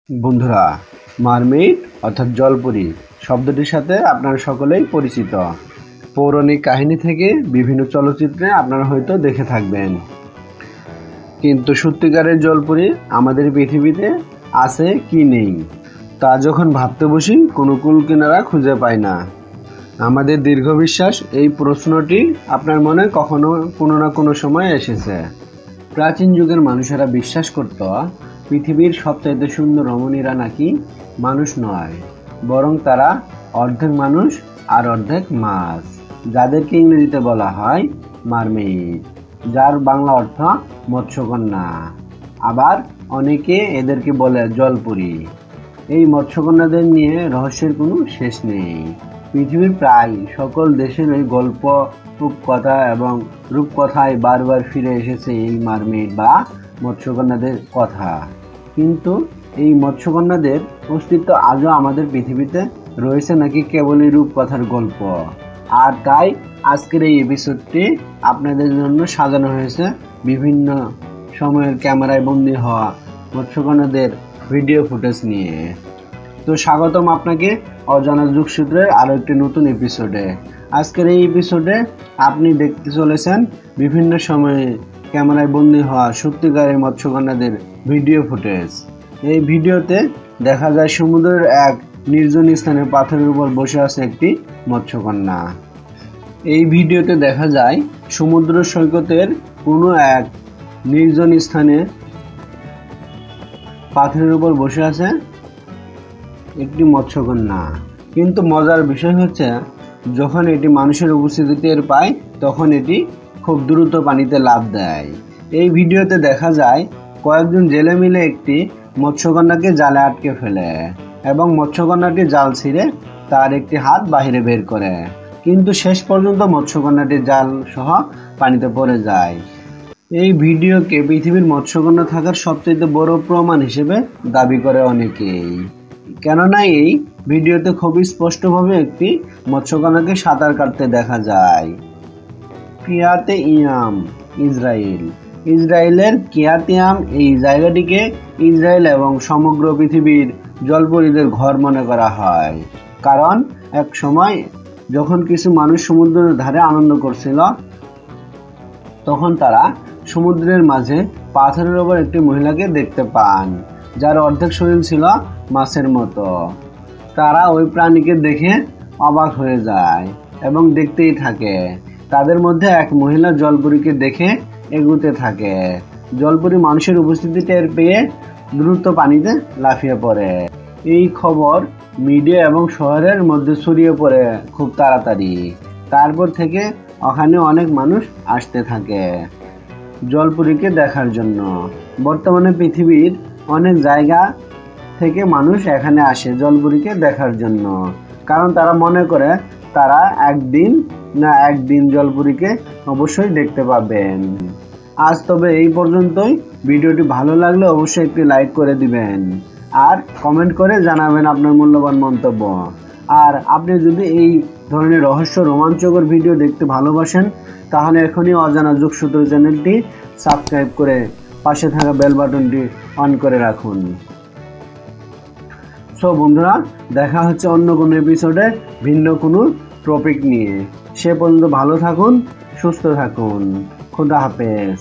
বন্ধুরা, মারমেইড অর্থাৎ জলপরী শব্দটির সাথে আপনারা সকলেই পরিচিত। পৌরাণিক কাহিনী থেকে বিভিন্ন চলচ্চিত্রে আপনারা হয়তো দেখে থাকবেন। কিন্তু সত্যিকারের জলপরী আমাদের পৃথিবীতে আছে কি নেই তা যখন ভাবতে বসি কোনো কুল কিনারা খুঁজে পাই না। আমাদের দীর্ঘ বিশ্বাস এই প্রশ্নটি আপনার মনে কখনো কোনো না কোনো সময় এসেছে। প্রাচীন যুগের মানুষেরা বিশ্বাস করত পৃথিবীর সবচাইতে সুন্দর রমণীরা নাকি মানুষ নয়, বরং তারা অর্ধেক মানুষ আর অর্ধেক মাছ, যাদেরকে ইংরেজিতে বলা হয় মারমেইড, যার বাংলা অর্থ মৎস্যকন্যা। আবার অনেকে এদেরকে বলে জলপরী। এই মৎস্যকন্যাদের নিয়ে রহস্যের কোনো শেষ নেই। পৃথিবীর প্রায় সকল দেশের এই গল্প, রূপকথা এবং রূপকথায় বারবার ফিরে এসেছে এই মারমেইড বা মৎস্যকন্যাদের কথা। কিন্তু এই মৎস্যকন্যাদের অস্তিত্ব আজও আমাদের পৃথিবীতে রয়েছে নাকি কেবলই রূপকথার গল্প? আর তাই আজকের এই এপিসোডটি আপনাদের জন্য সাজানো হয়েছে বিভিন্ন সময়ের ক্যামেরায় বন্দী হওয়া মৎস্যকন্যাদের ভিডিও ফুটেজ নিয়ে। তো স্বাগতম আপনাকে অজানা যুগসূত্রের আরও একটি নতুন এপিসোডে। আজকের এই এপিসোডে আপনি দেখতে চলেছেন বিভিন্ন সময়ে ক্যামেরায় বন্দী হওয়া সত্যিকারের মৎস্যকন্যাদের ভিডিও ফুটেজ। এই ভিডিওতে দেখা যায় সমুদ্রের এক নির্জন স্থানে পাথরের উপর বসে আছে একটি মৎস্যকন্যা। এই ভিডিওতে দেখা যায় সমুদ্র সৈকতের কোনো এক নির্জন স্থানে পাথরের উপর বসে আছে একটি মৎস্যকন্যা। কিন্তু মজার বিষয় হচ্ছে, যখন এটি মানুষের উপস্থিতি টের পায় তখন এটি খুব দ্রুত পানিতে লাফ দেয়। এই ভিডিওতে দেখা যায় কয়েকজন জেলে মিলে একটি মৎস্যকন্যাকে জালে আটকে ফেলে এবং মৎস্যকন্যাটি জাল ছিঁড়ে তার একটি হাত বাহিরে বের করে, কিন্তু শেষ পর্যন্ত মৎস্যকন্যাটি জাল সহ পানিতে পড়ে যায়। এই ভিডিওকে পৃথিবীর মৎস্যকন্যা থাকার সবচেয়ে বড় প্রমাণ হিসেবে দাবি করে অনেকেই, কেননা এই ভিডিওতে খুবই স্পষ্টভাবে একটি মৎস্যকন্যাকে সাঁতার কাটতে দেখা যায়। কিরিয়াত ইয়াম, ইসরায়েলের কিরিয়াত ইয়াম এই জায়গাটিকে ইসরায়েল এবং সমগ্র পৃথিবীর জলপরীদের ঘর মনে করা হয়। কারণ এক সময় যখন কিছু মানুষ সমুদ্রের ধারে আনন্দ করছিল, তখন তারা সমুদ্রের মাঝে পাথরের ওপর একটি মহিলাকে দেখতে পান, যার অর্ধেক শরীর ছিল মাছের মতো। তারা ওই প্রাণীকে দেখে অবাক হয়ে যায় এবং দেখতেই থাকে। তাদের মধ্যে এক মহিলা জলপরীকে দেখে এগুতে থাকে। জলপরী মানুষের উপস্থিতি টের পেয়ে দ্রুত পানিতে লাফিয়ে পড়ে। এই খবর মিডিয়া এবং শহরের মধ্যে ছড়িয়ে পড়ে খুব তাড়াতাড়ি। তারপর থেকে ওখানে অনেক মানুষ আসতে থাকে জলপরীকে দেখার জন্য। বর্তমানে পৃথিবীর অনেক জায়গা থেকে মানুষ এখানে আসে জলপরীকে দেখার জন্য, কারণ তারা মনে করে তারা একদিন না একদিন জলপরীকে অবশ্যই দেখতে পাবেন। আজ তবে এই পর্যন্তই। ভিডিওটি ভালো লাগলে অবশ্যই একটি লাইক করে দিবেন আর কমেন্ট করে জানাবেন আপনার মূল্যবান মন্তব্য। আর আপনি যদি এই ধরনের রহস্য রোমাঞ্চকর ভিডিও দেখতে ভালোবাসেন, তাহলে এখনই অজানা যুগসূত্র চ্যানেলটি সাবস্ক্রাইব করে পাশে থাকা বেল বাটনটি অন করে রাখুন। সো বন্ধুরা, দেখা হচ্ছে অন্য কোনো এপিসোডে ভিন্ন কোনো টপিক নিয়ে। সে পর্যন্ত ভালো থাকুন, সুস্থ থাকুন। খোদা হাফেজ।